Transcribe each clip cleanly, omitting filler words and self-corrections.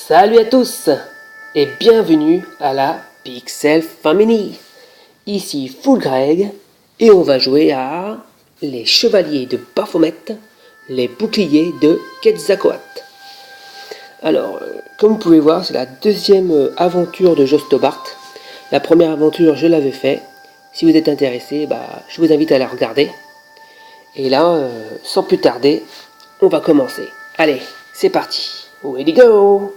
Salut à tous et bienvenue à la Pixel Family. Ici Full Greg et on va jouer à les chevaliers de Baphomet, les boucliers de Quetzalcoatl. Alors, comme vous pouvez voir, c'est la deuxième aventure de Jostobart. La première aventure, je l'avais fait. Si vous êtes intéressé, je vous invite à la regarder. Et là, sans plus tarder, on va commencer. Allez, c'est parti. Ready go!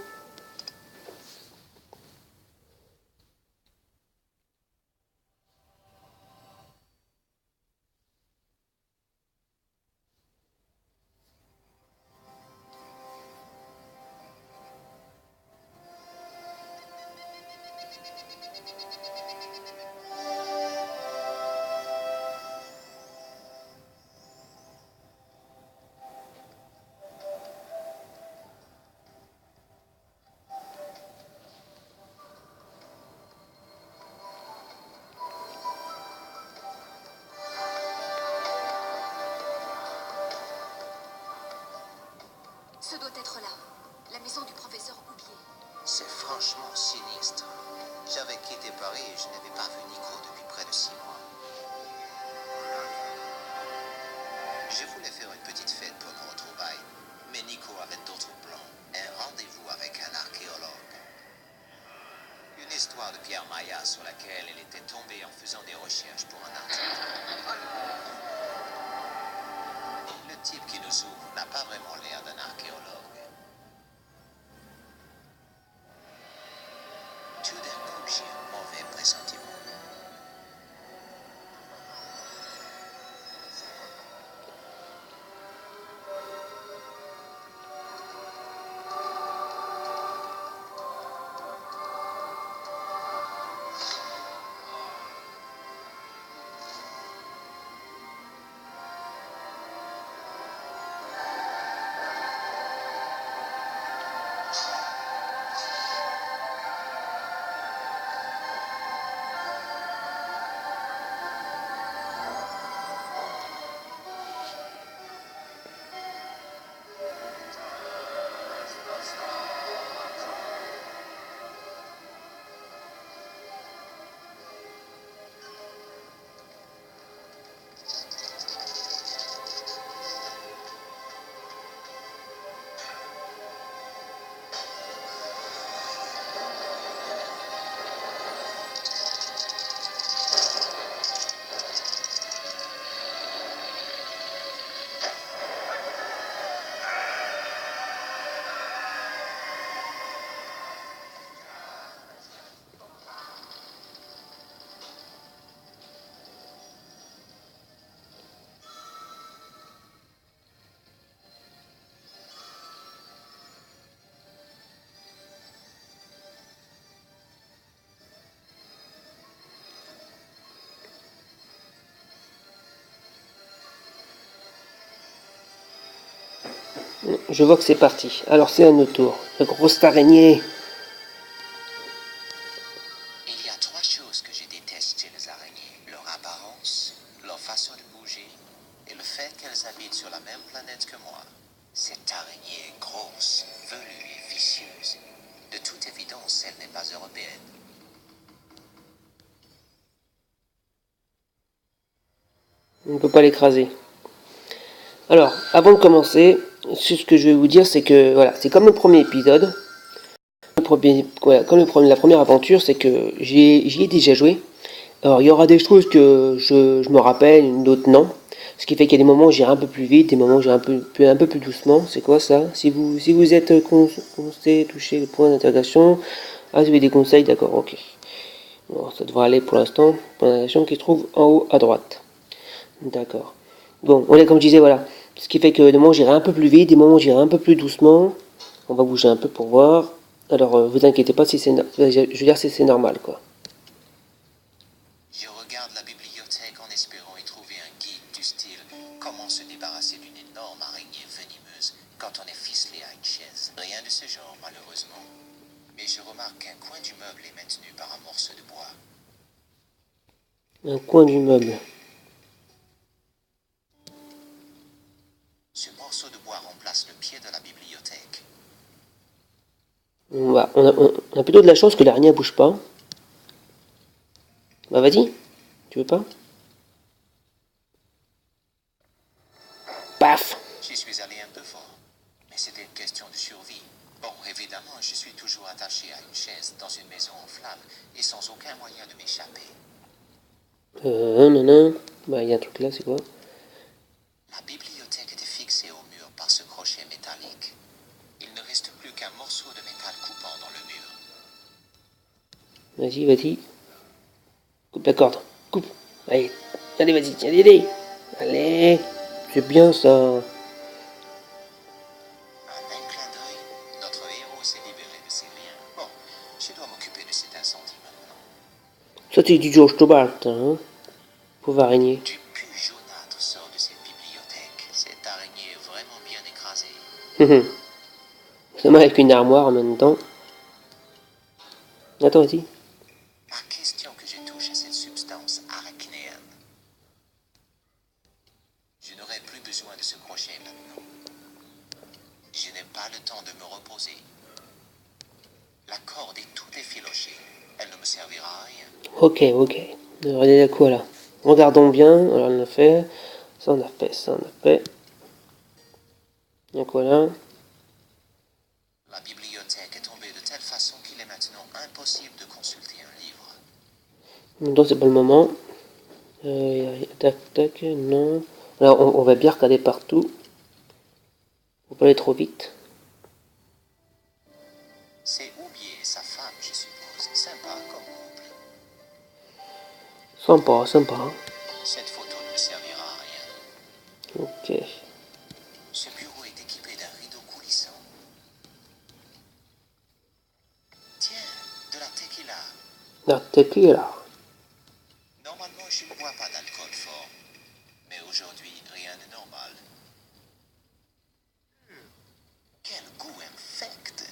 Ce doit être là, la maison du professeur oublié. C'est franchement sinistre. J'avais quitté Paris et je n'avais pas vu Nico depuis près de 6 mois. Je voulais faire une petite fête pour nos retrouvailles, mais Nico avait d'autres plans. Un rendez-vous avec un archéologue. Une histoire de Pierre Maya sur laquelle elle était tombée en faisant des recherches pour un article. Le type qui nous ouvre n'a pas vraiment l'air d'un archéologue. Tout d'un coup, j'ai un mauvais pressentiment. Je vois que c'est parti. Alors c'est à notre tour. La grosse araignée. Il y a 3 choses que je déteste chez les araignées. Leur apparence, leur façon de bouger et le fait qu'elles habitent sur la même planète que moi. Cette araignée est grosse, velue et vicieuse. De toute évidence, elle n'est pas européenne. On ne peut pas l'écraser. Alors, avant de commencer, ce que je vais vous dire, c'est que voilà, c'est comme le premier épisode. La première aventure, c'est que j'y ai déjà joué. Alors, il y aura des choses que je me rappelle, d'autres non. Ce qui fait qu'il y a des moments où j'irai un peu plus vite, des moments où j'irai un peu plus doucement. C'est quoi ça? Si vous êtes touché le point d'interrogation, ah, vous avez des conseils, d'accord, ok. Bon, ça devrait aller pour l'instant. Point d'interrogation qui se trouve en haut à droite. D'accord. Bon, on est comme je disais, voilà. Ce qui fait que des moments j'irai un peu plus vite, des moments j'irai un peu plus doucement. On va bouger un peu pour voir. Alors, vous inquiétez pas si c'est, je veux dire si c'est normal, quoi. Je regarde la bibliothèque en espérant y trouver un guide du style comment se débarrasser d'une énorme araignée venimeuse quand on est ficelé à une chaise. Rien de ce genre, malheureusement. Mais je remarque qu'un coin du meuble est maintenu par un morceau de bois. Un coin du meuble. Ce morceau de bois remplace le pied de la bibliothèque. On a plutôt de la chance que l'araignée bouge pas. Bah vas-y, tu veux pas? Paf! J'y suis allé un peu fort, mais c'était une question de survie. Bon, évidemment, je suis toujours attaché à une chaise dans une maison en flammes et sans aucun moyen de m'échapper. Non. Bah y a un truc là, c'est quoi? La bibliothèque était fixée au mur par ce crochet métallique. Il ne reste plus qu'un morceau de métal coupant dans le mur. Vas-y. Coupe la corde. Coupe. Allez, vas-y, allez. Allez, c'est bien ça. En un clin d'œil, notre héros s'est libéré de ses liens. Bon, je dois m'occuper de cet incendie maintenant. Ça c'est du George Tobalt, hein. Pauvre araignée. Du pu jaunâtre sort de cette bibliothèque. Cette araignée est vraiment bien écrasée. C'est mal avec une armoire en même temps. Attends, vas-y. À question que je touche à cette substance arachnéenne. Je n'aurai plus besoin de ce crochet maintenant. Je n'ai pas le temps de me reposer. La corde est toute effilochée. Elle ne me servira à rien. Ok. Alors, il y a quoi là? Regardons bien. Alors, on a fait. Ça, on a fait. Il y a quoi là? La bibliothèque est tombée de telle façon qu'il est maintenant impossible de consulter un livre. Donc, c'est pas le moment. Tac, non. Alors, on va bien regarder partout. Faut pas aller trop vite. C'est Oublier sa femme, je suppose. Sympa comme couple. Sympa. Cette photo ne me servira à rien. Ok. Ce bureau est équipé d'un rideau coulissant. Tiens, de la tequila. La tequila. Normalement, je ne bois pas d'alcool fort. Mais aujourd'hui, rien de normal. Quel goût infect!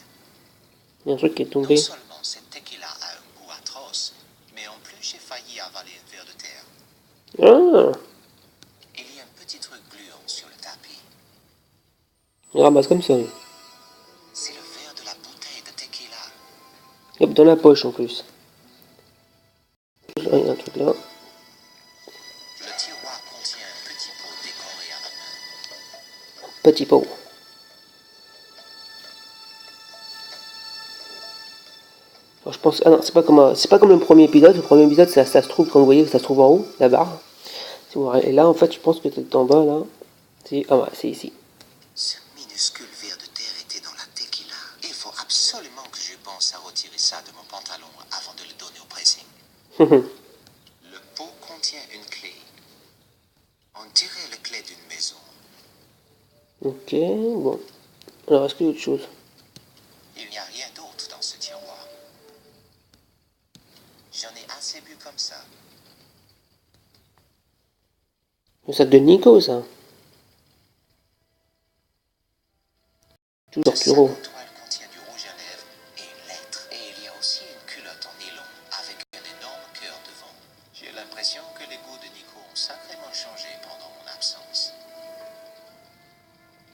Il y a un truc qui est Non tombé. seulement cette tequila a un goût atroce, mais en plus j'ai failli avaler un verre de terre. Ah! Il y a un petit truc gluant sur le tapis. Il ramasse comme ça. Oui. C'est le verre de la bouteille de tequila. Hop, dans la poche en plus. Il y a un truc là. Le tiroir contient un petit pot décoré à la main. Petit pot. Alors, je pense. Ah non, c'est pas comme le premier épisode. Le premier épisode, ça se trouve, comme vous voyez, ça se trouve en haut, la barre. Et là, en fait, je pense que c'est en bas, là. Ah ouais, c'est ici. Ce minuscule verre de terre était dans la tequila. Il faut absolument que je pense à retirer ça de mon pantalon avant de le donner au pressing. Le pot contient une clé. On dirait la clé d'une maison. Ok, bon. Alors, est-ce qu'il y a autre chose? Il n'y a rien d'autre dans ce tiroir. J'en ai assez bu comme ça. Le sac de Nico, ça. Toujours Ce sac Turo. en toile contient du rouge à lèvres et une lettre. Et il y a aussi une culotte en nylon avec un énorme cœur devant. J'ai l'impression que les goûts de Nico ont sacrément changé pendant mon absence.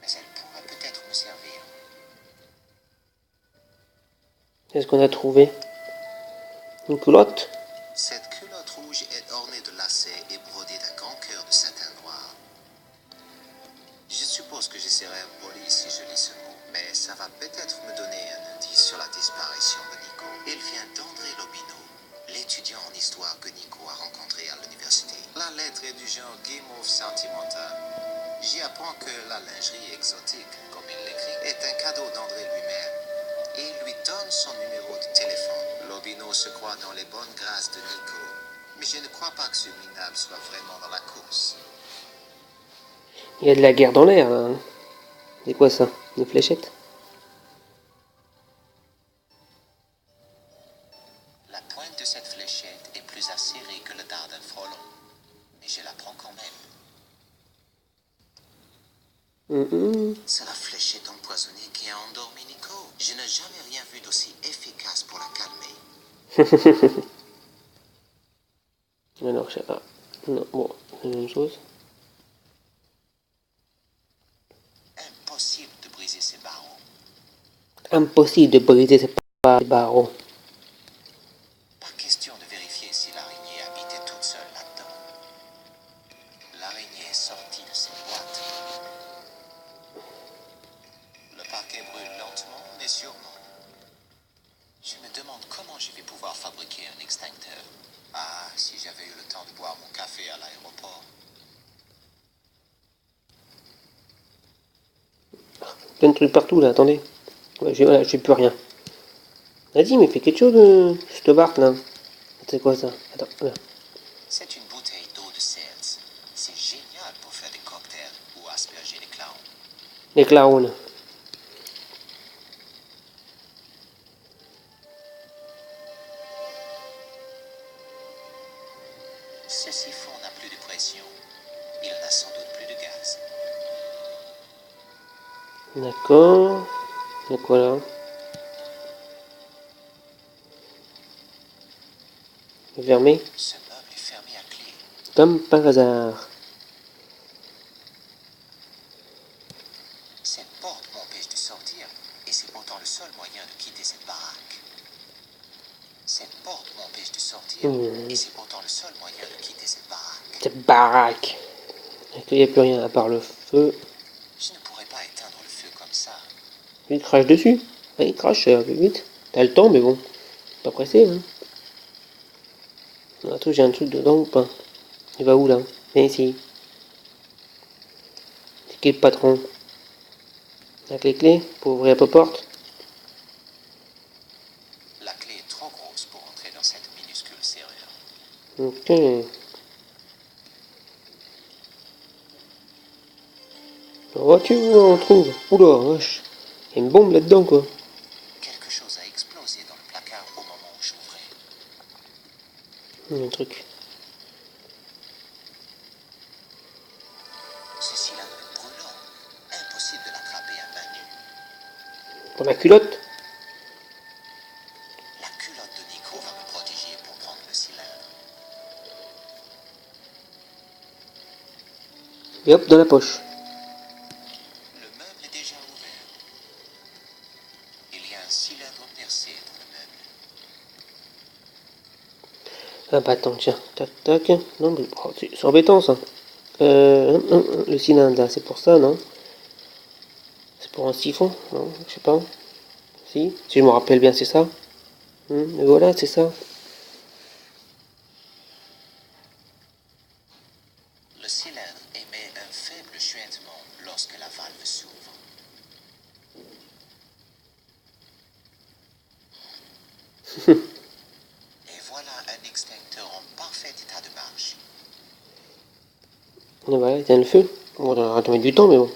Mais elle pourrait peut-être me servir. Qu'est-ce qu'on a trouvé? Une culotte? Cette culotte rouge est ornée de lacets et brodée d'un grand cœur de satin noir. Je suppose que je serai impoli si je lis ce mot, mais ça va peut-être me donner un indice sur la disparition de Nico. Il vient d'André Lobino, l'étudiant en histoire que Nico a rencontré à l'université. La lettre est du genre guimauve sentimental. J'y apprends que la lingerie exotique, comme il l'écrit, est un cadeau d'André lui-même. Et il lui donne son numéro de téléphone. Lobino se croit dans les bonnes grâces de Nico, mais je ne crois pas que ce minable soit vraiment dans la course. Il y a de la guerre dans l'air, là. Hein. C'est quoi ça? Une fléchette? La pointe de cette fléchette est plus acérée que le dard d'un frelon, mais je la prends quand même. C'est la fléchette empoisonnée qui a endormi Nico. Je n'ai jamais rien vu d'aussi efficace pour la calmer. Alors, je sais pas. Non, bon, c'est la même chose. Impossible de briser ces barreaux. Impossible de briser ces barreaux. Pas question de vérifier si l'araignée habitait toute seule là-dedans. L'araignée est sortie de ses boîtes. Le parquet brûle lentement, mais sûrement. Je me demande comment je vais pouvoir fabriquer un extincteur. Ah, si j'avais eu le temps de boire mon café à l'aéroport. Plein de trucs partout là, attendez. Ouais, j'ai plus rien. Vas-y, mais fais quelque chose de cette barque là. C'est quoi ça? Attends, là. C'est une bouteille d'eau de seltz. C'est génial pour faire des cocktails ou asperger les clowns. Les clowns. Ce siphon n'a plus de pression. Il n'a sans doute plus de gaz. D'accord. C'est quoi là? Fermé. Ce meuble est fermé à clé. Comme par hasard. Cette porte m'empêche de sortir, et c'est pourtant le seul moyen de quitter cette baraque. Cette porte m'empêche de sortir, et c'est pourtant le seul moyen de quitter cette baraque. Cette baraque. Il n'y a plus rien à part le feu. Je ne pourrais pas éteindre le feu comme ça. Il crache dessus. Ouais, il crache un peu vite. T'as le temps, mais bon. Pas pressé, hein. Attends, j'ai un truc dedans ou pas? Il va où là? Viens ici. C'est qui le patron? Avec les clés pour ouvrir la porte? La clé est trop grosse pour entrer dans cette minuscule serrure. Ok. Oh, tu vois, on trouve. Oula, vache. Il y a une bombe là-dedans, quoi. Quelque chose a explosé dans le placard au moment où j'ouvrais. Il y a un truc. Ce cylindre est brûlant. Impossible de l'attraper à main nue. Pour la culotte? La culotte de Nico va me protéger pour prendre le cylindre. Et hop, dans la poche. Le meuble est déjà ouvert. Il y a un cylindre percé dans le meuble. Ah bah attends, tiens. Tac, tac. Non, mais oh, c'est embêtant, ça. Le cylindre, là, c'est pour ça, non? C'est pour un siphon? Non, je sais pas. Si je me rappelle bien, c'est ça. Et voilà, c'est ça. Le cylindre émet un faible chuintement lorsque la valve s'ouvre. Et voilà un extincteur en parfait état de marche. Et voilà, éteint le feu. Bon, on va mettre du temps, mais bon.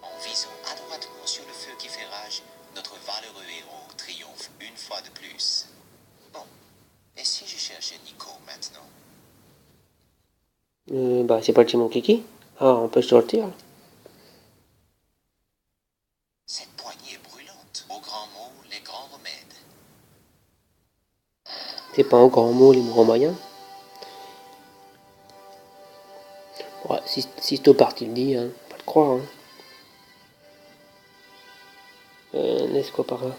En visant adroitement sur le feu qui fait rage, notre valeureux héros triomphe une fois de plus. Bon, et si je cherchais Nico maintenant? Bah, c'est pas le mon kiki. Ah, on peut sortir. Cette poignée brûlante. Aux grands mots, les grands remèdes. C'est pas un grand mot, les grands moyens. Ouais, si Stopart il dit, hein, pas le croire. Hein. Laisse quoi par là?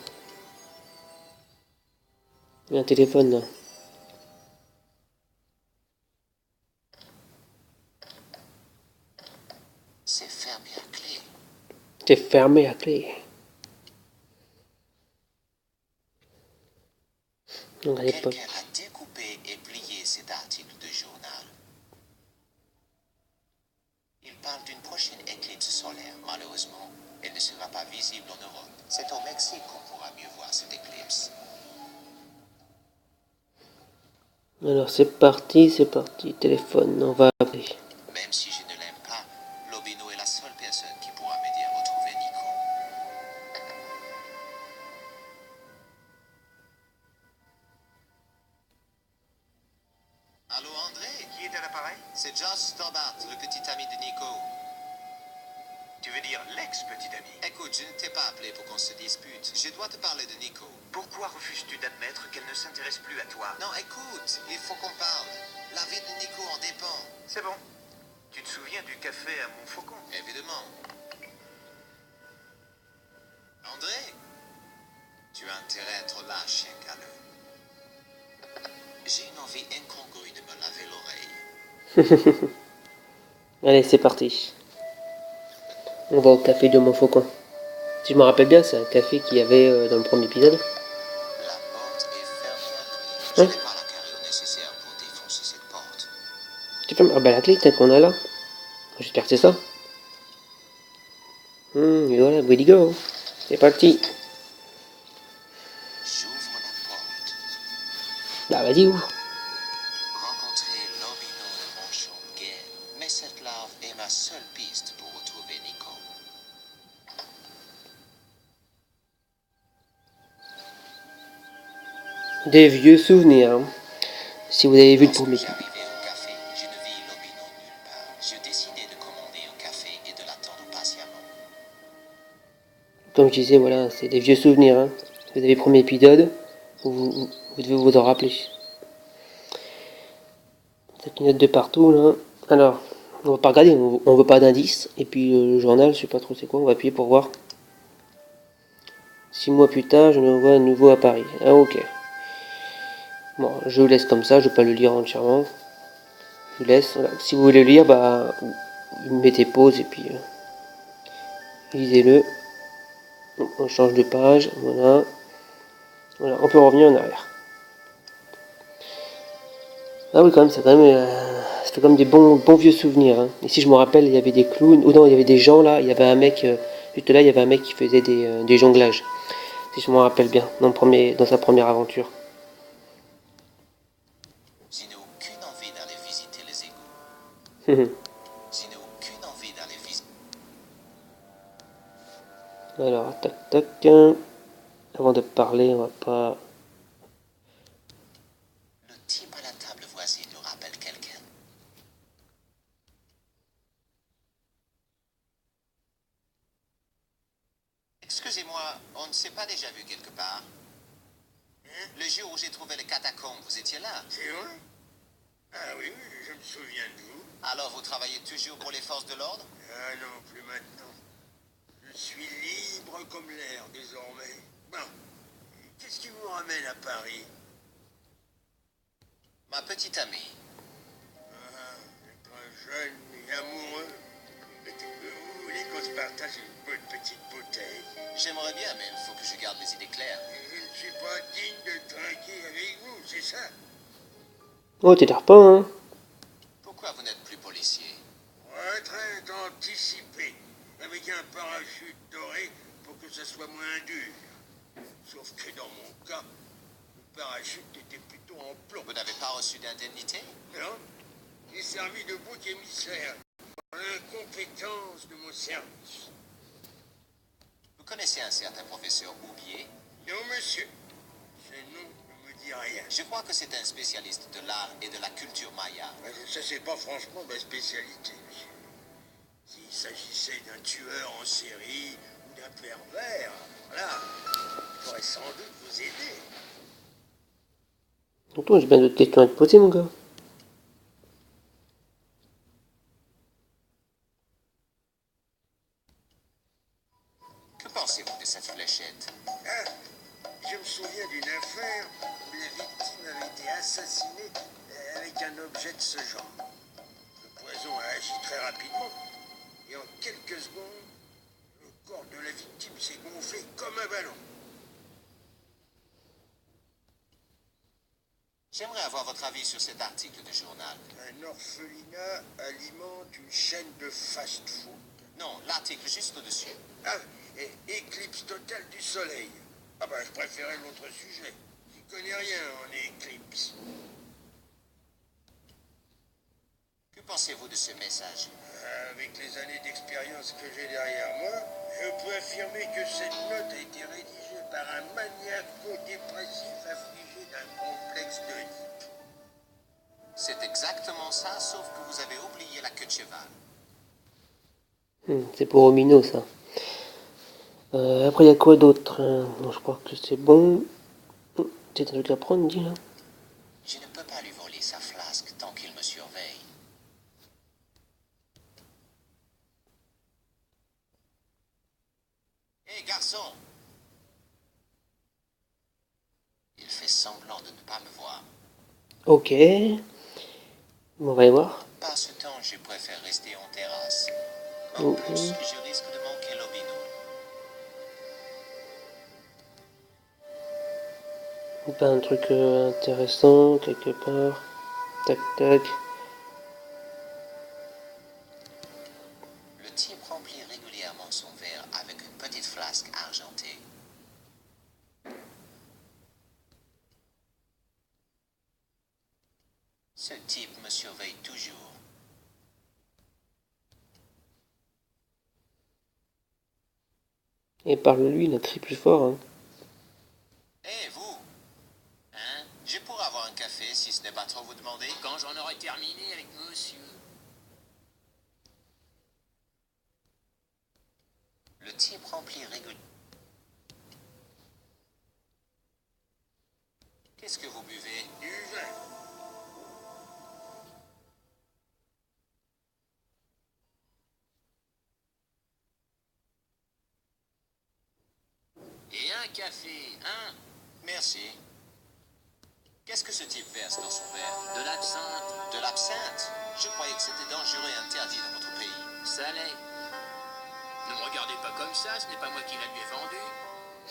Il y a un téléphone là. C'est fermé à clé. C'est fermé à clé. Donc à l'époque. Quelqu'un a découpé et plié cet article de journal. Il parle d'une prochaine éclipse solaire. Malheureusement, elle ne sera pas visible en Europe. C'est au Mexique qu'on pourra mieux voir cette éclipse. Alors c'est parti. Téléphone, on va appeler. Même si je ne l'aime pas, Lobino est la seule personne qui pourra m'aider à retrouver Nico. Allô André? Qui est à l'appareil? C'est Josh Stobart, le petit ami de Nico. Tu veux dire l'ex-petit ami? Écoute, je ne t'ai pas appelé pour qu'on se dispute. Je dois te parler de Nico. Pourquoi refuses-tu d'admettre qu'elle ne s'intéresse plus à toi? Non, écoute, il faut qu'on parle. La vie de Nico en dépend. C'est bon. Tu te souviens du café à Montfaucon? Évidemment. André, tu as intérêt à être lâche, Carlo. J'ai une envie incongrue de me laver l'oreille. Allez, c'est parti. On va au café de Montfaucon. Si je me rappelle bien, c'est un café qu'il y avait dans le premier épisode. La porte est fermée à clé. Je Hein? n'ai pas la carrure nécessaire pour défoncer cette porte. Tu fermes? Ah bah la clé, peut-être qu'on a là. J'espère que c'est ça. Et voilà, ready go. C'est parti. J'ouvre la porte. Bah vas-y, ouvre. Rencontrer l'Obino de Montchon-Guerre. Mais cette larve est ma seule piste pour retrouver Nico. Des vieux souvenirs. Hein. Si vous avez vu le Lorsque premier. j'arrivais au café, je ne vis l'Obino nulle part. Je décidai de commander un café et de l'attendre patiemment. Comme je disais, voilà, c'est des vieux souvenirs. Hein. Vous avez le premier épisode, vous devez vous en rappeler. Ça clignote de partout là. Alors, on va pas regarder, on veut pas d'indice. Et puis le journal, je sais pas trop c'est quoi, on va appuyer pour voir. 6 mois plus tard, je me vois à nouveau à Paris. Ah ok. Bon, je vous laisse comme ça, je vais pas le lire entièrement. Je vous laisse. Voilà. Si vous voulez le lire, bah vous mettez pause et puis lisez-le. On change de page, voilà. Voilà, on peut revenir en arrière. Ah oui, quand même, c'est quand même, ça fait comme des bons vieux souvenirs. Hein. Ici, je me rappelle, il y avait des clowns, ou non, il y avait des gens là, il y avait un mec, juste là, il y avait un mec qui faisait des jonglages. Si je me rappelle bien, dans sa première aventure. Je n'ai aucune envie d'aller visiter les égouts. Mhm. Je n'ai aucune envie d'aller visiter. Alors, tac, tac. Avant de parler, on va pas. Le type à la table voisine nous rappelle quelqu'un. Excusez-moi, on ne s'est pas déjà vu quelque part? Le jour où j'ai trouvé les catacombes, vous étiez là. C'est vrai? Ah oui, oui, je me souviens de vous. Alors vous travaillez toujours pour les forces de l'ordre? Ah non, plus maintenant. Je suis libre comme l'air désormais. Bon, qu'est-ce qui vous ramène à Paris? Ma petite amie. Ah, être jeune et amoureux. Vous voulez qu'on se partage une bonne petite bouteille? J'aimerais bien, mais il faut que je garde les idées claires. Je ne suis pas digne de trinquer avec vous, c'est ça? Oh, t'énerve pas, hein. Pourquoi vous n'êtes plus policier? Retraite anticipée, avec un parachute doré pour que ça soit moins dur. Sauf que dans mon cas, le parachute était plutôt en plomb. Vous n'avez pas reçu d'indemnité? Non, j'ai servi de bouc émissaire pour l'incompétence de mon service. Vous connaissez un certain professeur Oubier? Non, monsieur, ce nom ne me dit rien. Je crois que c'est un spécialiste de l'art et de la culture maya. Ça, c'est pas franchement ma spécialité, monsieur. S'il s'agissait d'un tueur en série ou d'un pervers, voilà, je pourrais sans doute vous aider. Tonton, j'ai bien d'autres questions à te poser, mon gars. Que pensez-vous de cette fléchette? Ah, je me souviens d'une affaire où la victime avait été assassinée avec un objet de ce genre. Le poison a agi très rapidement et en quelques secondes, le corps de la victime s'est gonflé comme un ballon. J'aimerais avoir votre avis sur cet article de journal. Un orphelinat alimente une chaîne de fast-food. Non, l'article juste au-dessus. Ah, et éclipse totale du soleil. Ah ben, je préférais l'autre sujet. J'y connais rien en éclipse. Que pensez-vous de ce message? Avec les années d'expérience que j'ai derrière moi, je peux affirmer que cette note a été rédigée par un maniaco-dépressif affligé d'un complexe d'Oedipe. C'est exactement ça, sauf que vous avez oublié la queue de cheval. C'est pour Omino, ça. Après, il y a quoi d'autre? Non, je crois que c'est bon. C'est un truc à prendre, dis là. Je ne peux pas lui voler sa flasque tant qu'il me surveille. Hé, garçon! Il fait semblant de ne pas me voir. Ok. On va y voir. Par ce temps, je préfère rester en terrasse. En Oh, plus, je risque de manquer l'Obino. pas un truc intéressant quelque part. Tac tac. Le type remplit régulièrement son verre avec une petite flasque argentée. Ce type me surveille toujours. Et parle-lui, il a crie plus fort. Hein. Hé, vous! Hein? Je pourrais avoir un café si ce n'est pas trop vous demander. Quand j'en aurai terminé avec monsieur. Le type remplit régulièrement. Qu'est-ce que vous buvez? Du vin. Et un café, hein? Merci. Qu'est-ce que ce type verse dans son verre? De l'absinthe. De l'absinthe? Je croyais que c'était dangereux et interdit dans votre pays. Ça l'est. Ne me regardez pas comme ça, ce n'est pas moi qui la lui ai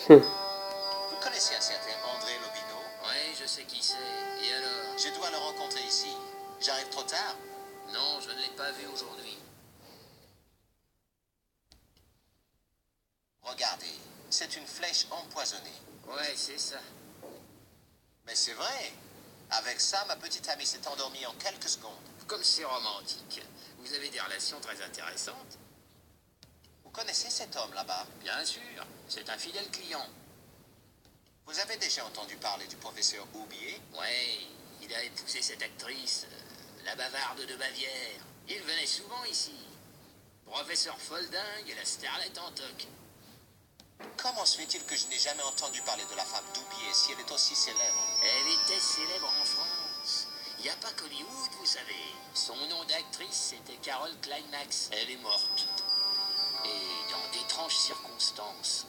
vendu. Vous connaissez un certain André Lobino? Oui, je sais qui c'est. Et alors? Je dois le rencontrer ici. J'arrive trop tard? Non, je ne l'ai pas vu aujourd'hui. Regardez, c'est une flèche empoisonnée. Ouais, c'est ça. Mais c'est vrai. Avec ça, ma petite amie s'est endormie en quelques secondes. Comme c'est romantique. Vous avez des relations très intéressantes. Vous connaissez cet homme là-bas? Bien sûr, c'est un fidèle client. Vous avez déjà entendu parler du professeur Oubier? Oui, il a épousé cette actrice, la bavarde de Bavière. Il venait souvent ici. Professeur Folding et la starlette en toque. Comment se fait-il que je n'ai jamais entendu parler de la femme d'Oubier si elle est aussi célèbre? Elle était célèbre en France. Il n'y a pas qu'Hollywood, vous savez. Son nom d'actrice, c'était Carole Climax. Elle est morte. Et dans d'étranges circonstances.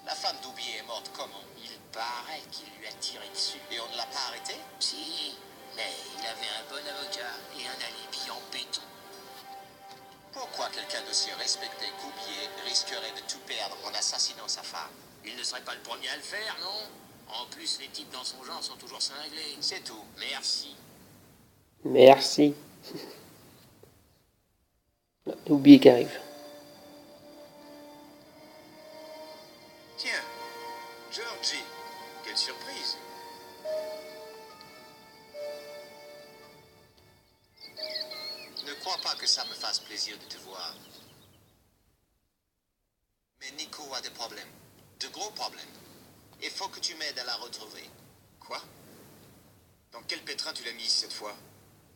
La femme d'Oubier est morte comment? Il paraît qu'il lui a tiré dessus. Et on ne l'a pas arrêté? Si, mais il avait un bon avocat et un alibi en béton. Pourquoi quelqu'un d'aussi respecté qu'Oubier risquerait de tout perdre en assassinant sa femme? Il ne serait pas le premier à le faire, non? En plus, les types dans son genre sont toujours cinglés. C'est tout. Merci. Merci. Oublié qui arrive. Tiens, Georgie, quelle surprise. Ne crois pas que ça me fasse plaisir de te voir. Mais Nico a des problèmes. De gros problèmes. Il faut que tu m'aides à la retrouver. Quoi? Dans quel pétrin tu l'as mise cette fois?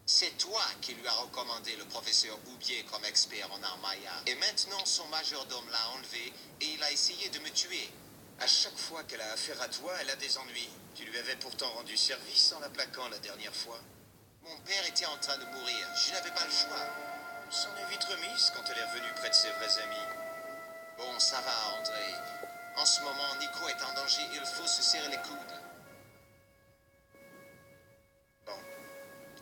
C'est toi qui lui as recommandé le professeur Oubier comme expert en arts mayas. Et maintenant, son majordome l'a enlevé et il a essayé de me tuer. À chaque fois qu'elle a affaire à toi, elle a des ennuis. Tu lui avais pourtant rendu service en la plaquant la dernière fois. Mon père était en train de mourir. Je n'avais pas le choix. Elle s'en est vite remise quand elle est revenue près de ses vrais amis. Bon, ça va, André. En ce moment, Nico est en danger. Il faut se serrer les coudes. Bon,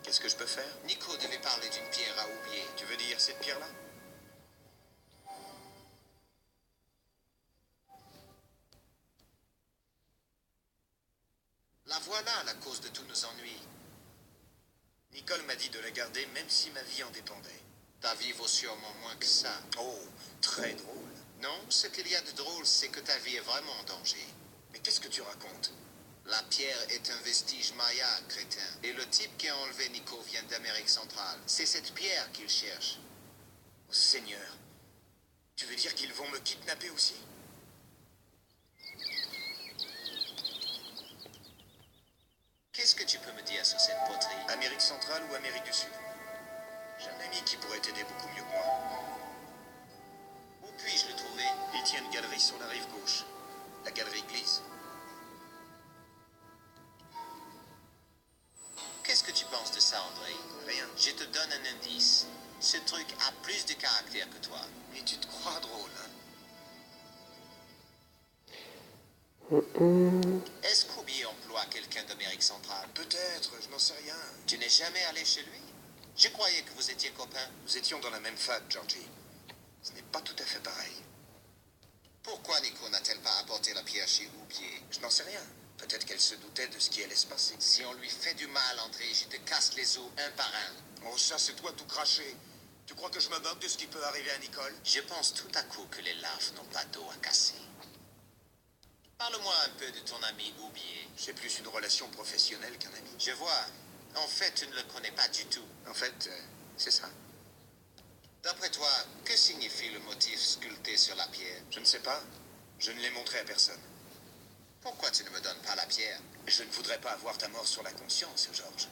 qu'est-ce que je peux faire? Nico devait parler d'une pierre à oublier. Tu veux dire cette pierre-là? La voilà, la cause de tous nos ennuis. Nicole m'a dit de la garder même si ma vie en dépendait. Ta vie vaut sûrement moins que ça. Oh, très drôle. Non, ce qu'il y a de drôle, c'est que ta vie est vraiment en danger. Mais qu'est-ce que tu racontes? La pierre est un vestige maya, crétin. Et le type qui a enlevé Nico vient d'Amérique centrale. C'est cette pierre qu'il cherche. Oh, Seigneur. Tu veux dire qu'ils vont me kidnapper aussi? Qu'est-ce que tu peux me dire sur cette poterie? Amérique centrale ou Amérique du Sud? J'ai un ami qui pourrait t'aider beaucoup mieux que moi. Où puis-je le trouver? Il tient une galerie sur la rive gauche. La galerie Glisse. Qu'est-ce que tu penses de ça, André? Rien. Je te donne un indice. Ce truc a plus de caractère que toi. Mais tu te crois drôle, hein? Est-ce qu'Oubier emploie quelqu'un d'Amérique centrale? Peut-être, je n'en sais rien. Tu n'es jamais allé chez lui? Je croyais que vous étiez copains. Nous étions dans la même fac, Georgie. Ce n'est pas tout à fait pareil. Pourquoi Nico n'a-t-elle pas apporté la pierre chez Oubier? Je n'en sais rien. Peut-être qu'elle se doutait de ce qui allait se passer. Si on lui fait du mal, André, je te casse les os un par un. Oh, ça, c'est toi tout craché. Tu crois que je me moque de ce qui peut arriver à Nicole? Je pense tout à coup que les larves n'ont pas d'eau à casser. Parle-moi un peu de ton ami Oubier. C'est plus une relation professionnelle qu'un ami. Je vois. En fait, tu ne le connais pas du tout. En fait, c'est ça. D'après toi, que signifie le motif sculpté sur la pierre? Je ne sais pas. Je ne l'ai montré à personne. Pourquoi tu ne me donnes pas la pierre? Je ne voudrais pas avoir ta mort sur la conscience, George.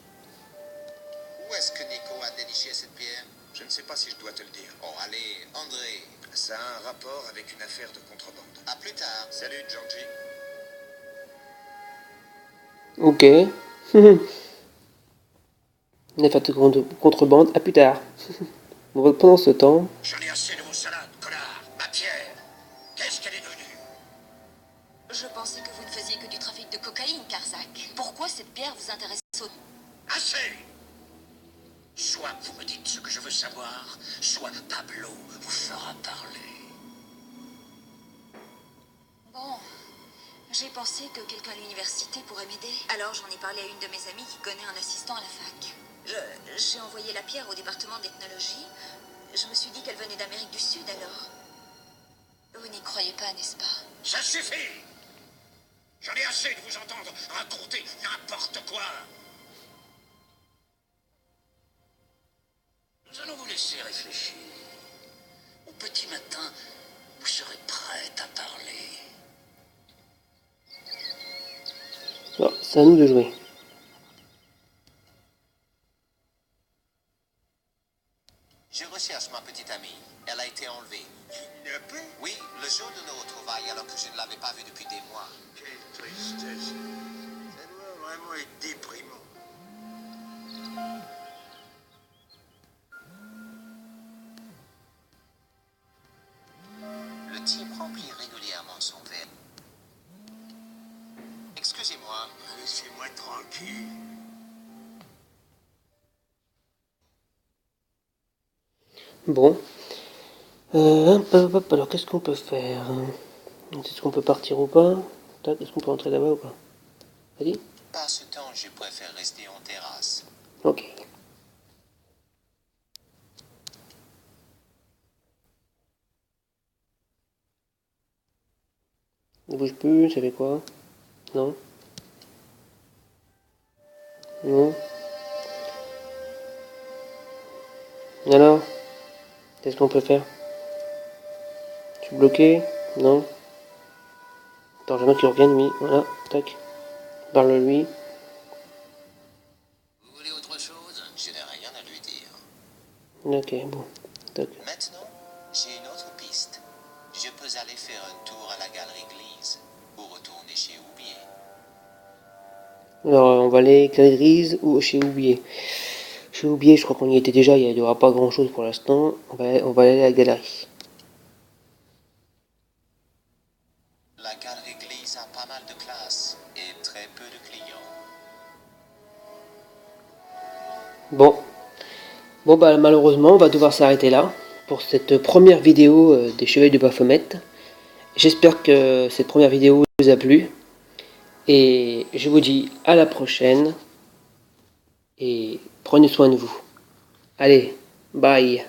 Où est-ce que Nico a déniché cette pierre? Je ne sais pas si je dois te le dire. Oh, allez, André. Ça a un rapport avec une affaire de contrebande. À plus tard. Salut, Georgie. Ok. Une affaire de contrebande, à plus tard. Pendant ce temps... J'en ai assez de vos salades, connard. Ma pierre, qu'est-ce qu'elle est devenue? Je pensais que vous ne faisiez que du trafic de cocaïne, Karzak. Pourquoi cette pierre vous intéresse autant? Assez! Soit vous me dites ce que je veux savoir, soit Pablo vous fera parler. Bon, j'ai pensé que quelqu'un à l'université pourrait m'aider. Alors j'en ai parlé à une de mes amies qui connaît un assistant à la fac. J'ai envoyé la pierre au département d'ethnologie. Je me suis dit qu'elle venait d'Amérique du Sud alors. Vous n'y croyez pas, n'est-ce pas? Ça suffit! J'en ai assez de vous entendre raconter n'importe quoi! Nous allons vous laisser réfléchir. Au petit matin, vous serez prête à parler. Oh, c'est à nous de jouer. Je recherche ma petite amie. Elle a été enlevée. Kidnappé? Oui, le jour de nos retrouvailles, alors que je ne l'avais pas vue depuis des mois. Quelle tristesse. Ça doit vraiment être déprimant. Le type remplit régulièrement son verre. Excusez-moi. Laissez-moi tranquille. Bon. Alors qu'est-ce qu'on peut faire? Est-ce qu'on peut partir ou pas? Est-ce qu'on peut entrer là-bas ou pas? Vas-y. Par ce temps, je préfère rester en terrasse. Ok. Ne bouge plus, ça fait quoi? Non? Non? Alors? Qu'est-ce qu'on peut faire? Je suis bloqué? Non? Attends, j'aimerais qu'il revienne, oui. Voilà, tac. Parle-lui. Vous voulez autre chose? Je n'ai rien à lui dire. Ok, bon. Tac. Maintenant, j'ai une autre piste. Je peux aller faire un tour à la galerie Glees ou retourner chez Oubier. Alors, on va aller Grise ou chez Oublié. Chez Oublié, je crois qu'on y était déjà, il n'y aura pas grand chose pour l'instant. On va aller à la galerie. La galerie Glees a pas mal de classes et très peu de clients. Bon bah malheureusement, on va devoir s'arrêter là pour cette première vidéo des Chevaliers de Baphomet. J'espère que cette première vidéo vous a plu. Et je vous dis à la prochaine. Et prenez soin de vous. Allez, bye.